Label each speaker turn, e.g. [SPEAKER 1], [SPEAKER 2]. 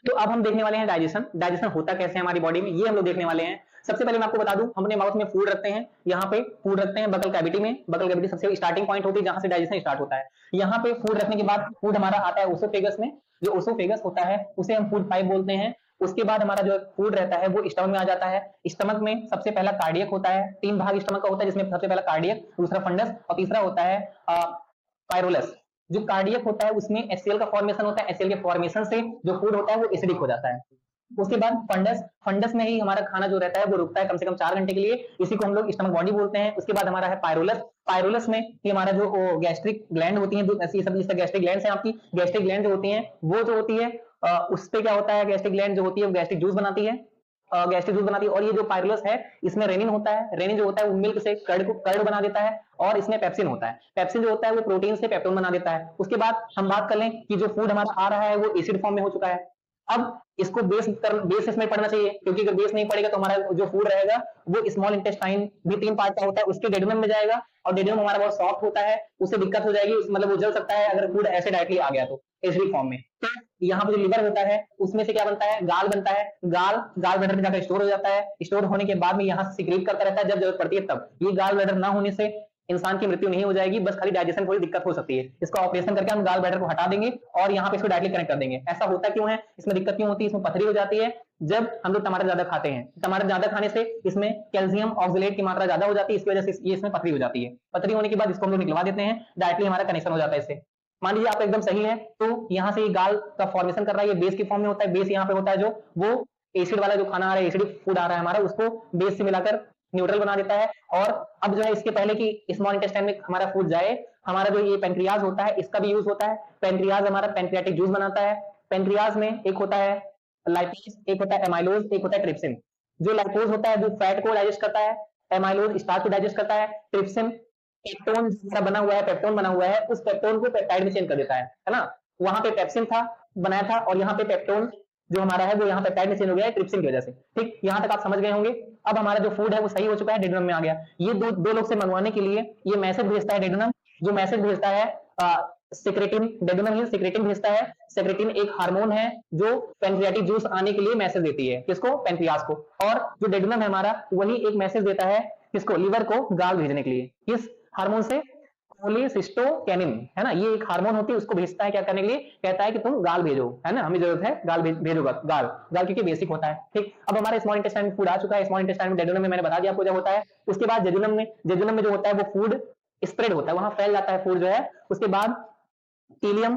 [SPEAKER 1] तो अब हम देखने वाले हैं डाइजेशन। डाइजेशन होता कैसे है हमारी बॉडी में, ये हम लोग देखने वाले हैं। सबसे पहले मैं आपको बता दूं, हम अपने माउथ में फूड रखते हैं, यहाँ पे फूड रखते हैं बकल कैविटी में। बकल कैविटी सबसे स्टार्टिंग पॉइंट होती है जहां से डाइजेशन स्टार्ट होता है। यहाँ पे फूड रखने के बाद फूड हमारा आता है ओसोफेगस में। जो ओसोफेगस होता है उसे हम फूड पाइप बोलते हैं। उसके बाद हमारा जो फूड रहता है वो स्टमक में आ जाता है। स्टमक में सबसे पहला कार्डियक होता है, 3 भाग स्टमक का होता है, जिसमें सबसे पहला कार्डियक, दूसरा फंडस और तीसरा होता है पायरोलस। जो कार्डियक होता है उसमें एचसीएल का फॉर्मेशन होता है, एचसीएल के फॉर्मेशन से जो फूड होता है वो एसिडिक हो जाता है। उसके बाद फंडस, फंडस में ही हमारा खाना जो रहता है वो रुकता है कम से कम 4 घंटे के लिए, इसी को हम लोग स्टमक बॉडी बोलते हैं। उसके बाद हमारा है पायरोलस। पायरोलस में ये हमारा जो गैस्ट्रिक ग्लैंड होती है, ऐसी सब गैस्ट्रिक ग्लैंड है आपकी, गैस्ट्रिक ग्लैंड जो होती है वो जो होती है उस पे क्या होता है, गैस्ट्रिक ग्लैंड जो होती है वो गैस्ट्रिक जूस बनाती है, गैस्ट्रिक जूस बनाती है। और ये जो पायरोलस है इसमें रेनिन होता है, रेनिन जो होता है वो मिल्क से कर्ड बना देता है। और इसमें पेप्सिन होता है, पेप्सिन जो होता है वो प्रोटीन से पेप्टोन बना देता है। उसके बाद हम बात कर लें कि जो फूड हमारा आ रहा है वो एसिड फॉर्म में हो चुका है। अब इसको बेस इसमें पढ़ना चाहिए, क्योंकि अगर बेस नहीं पड़ेगा तो हमारा जो फूड रहेगा वो स्मॉल इंटेस्टाइन भी 3 पार्ट का होता है, उसके डेडुनम में जाएगा। और डेडुनम हमारा बहुत सॉफ्ट होता है, उससे दिक्कत हो जाएगी, मतलब वो जल सकता है अगर फूड ऐसे डायरेक्टली आ गया तो एसिडिक फॉर्म में। तो यहाँ पे जो लिवर होता है उसमें से क्या बनता है, गाल बनता है। गाल ब्लैडर में जाकर स्टोर हो जाता है। स्टोर होने के बाद में यहाँ से सिक्रीट करता रहता है जब जरूरत पड़ती है तब। ये गाल ब्लैडर ना होने से इंसान की मृत्यु नहीं हो जाएगी, बस खाली डाइजेशन थोड़ी दिक्कत हो सकती है। इसका ऑपरेशन करके हम गाल ब्लैडर को हटा देंगे और यहाँ पे इसको डायरेक्टली कनेक्ट कर देंगे। ऐसा होता क्यों है, इसमें दिक्कत क्यों होती है, इसमें पथरी हो जाती है जब हम लोग टमाटर ज्यादा खाते हैं। टमाटर ज्यादा खाने से इसमें कैल्शियम ऑक्सलेट की मात्रा ज्यादा हो जाती है, इसकी वजह से ये इसमें पथरी हो जाती है। पथरी होने के बाद इसको हम लोग निकलवा देते हैं, डायरेक्टली हमारा कनेक्शन हो जाता है इससे। मान लीजिए आप एकदम सही है तो यहाँ से ये गाल का फॉर्मेशन कर रहा है, ये बेस के फॉर्म में होता है। बेस यहाँ पे होता है जो वो एसिड वाला जो खाना आ रहा है, एसिडिक फूड आ रहा है हमारा, उसको बेस से मिलाकर न्यूट्रल बना देता है। और अब जो है इसके पहले कि स्मॉल इंटेस्टाइन में हमारा फूड जाए, हमारा जो ये पेंक्रियाज होता है इसका भी यूज होता है। पेंक्रियाज हमारा पेंक्रियाटिक जूस बनाता है। पेंक्रियाज में एक होता है लाइपेज, एक होता है एमाइलोज, एक होता है ट्रिप्सिन। जो लाइपोज होता है वो फैट को डाइजेस्ट करता है, एमाइलोज स्टार्च को डाइजेस्ट करता है, ट्रिप्सिन पेप्टोन बना हुआ है, पेप्टोन बना हुआ है, उस पेप्टोन को पेप्टाइड में चेंज कर देता है ना। वहां पे पेप्सिन था बनाया था और यहाँ पे पेप्टोन जो हमारा है वो यहाँ पेप्टाइड में चेंज हो गया है ट्रिप्सिन की वजह से। ठीक, यहाँ तक आप समझ गए होंगे। अब हमारा जो फूड है वो सही हो चुका है, डेडुनम में आ गया। ये दो लोग से मंगवाने के लिए ये मैसेज भेजता है डेडुनम, जो मैसेज भेजता है सेक्रेटिन, डेडुनम ही सेक्रेटिन भेजता है। सेक्रेटिन एक हार्मोन है जो पेंक्रियाटिक जूस आने के लिए मैसेज देती है, किसको, पेंक्रियास को। और जो डेडुनम है हमारा वही एक मैसेज देता है किसको, लिवर को गाल भेजने के लिए। किस हार्मोन से, कोलेसिस्टोकैनिन है ना, ये एक हार्मोन होती है, उसको भेजता है क्या करने के लिए, कहता है कि तुम गाल भेजो, है ना, हमें जरूरत है गाल भेजोगा, गाल गाल क्योंकि बेसिक होता है। ठीक, अब हमारे स्मॉल इंटेस्टाइन में फूड आ चुका है। स्मॉल इंटेस्टाइन में डेडुनम में मैंने बता दिया आपको जो होता है। उसके बाद जेजुनम में जो होता है वो फूड स्प्रेड होता है, वहां फैल जाता है फूड जो है। उसके बाद इलियम